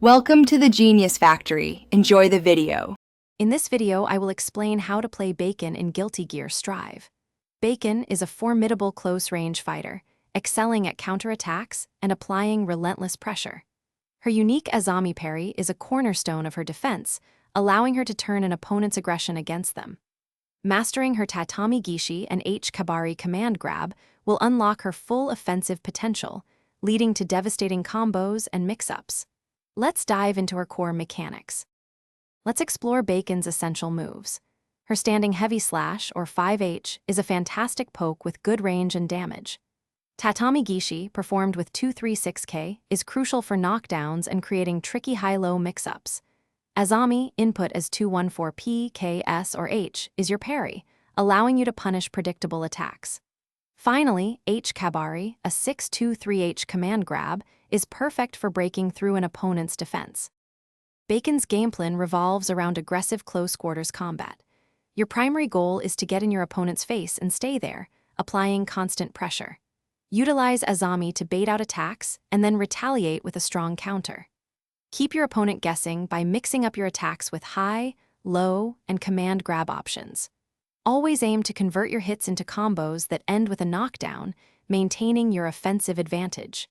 Welcome to the Genius Factory. Enjoy the video. In this video, I will explain how to play Baiken in Guilty Gear Strive. Baiken is a formidable close-range fighter, excelling at counterattacks and applying relentless pressure. Her unique Azami parry is a cornerstone of her defense, allowing her to turn an opponent's aggression against them. Mastering her Tatami Gishi and H-Kabari command grab will unlock her full offensive potential, leading to devastating combos and mix-ups. Let's dive into her core mechanics. Let's explore Baiken's essential moves. Her standing heavy slash, or 5H, is a fantastic poke with good range and damage. Tatami Gishi, performed with 236K, is crucial for knockdowns and creating tricky high-low mix-ups. Azami, input as 214P, K, S, or H, is your parry, allowing you to punish predictable attacks. Finally, H-Kabari, a 623H command grab, is perfect for breaking through an opponent's defense. Baiken's game plan revolves around aggressive close-quarters combat. Your primary goal is to get in your opponent's face and stay there, applying constant pressure. Utilize Azami to bait out attacks and then retaliate with a strong counter. Keep your opponent guessing by mixing up your attacks with high, low, and command grab options. Always aim to convert your hits into combos that end with a knockdown, maintaining your offensive advantage.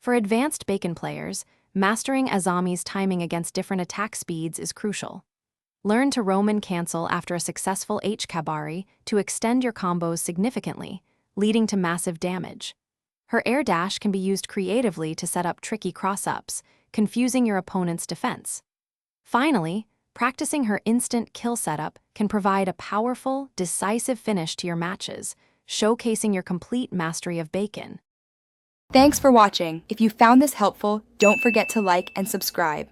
For advanced Baiken players, mastering Azami's timing against different attack speeds is crucial. Learn to roam and cancel after a successful H-Kabari to extend your combos significantly, leading to massive damage. Her air dash can be used creatively to set up tricky cross-ups, confusing your opponent's defense. Finally, practicing her instant kill setup can provide a powerful, decisive finish to your matches, showcasing your complete mastery of Baiken. Thanks for watching. If you found this helpful, don't forget to like and subscribe.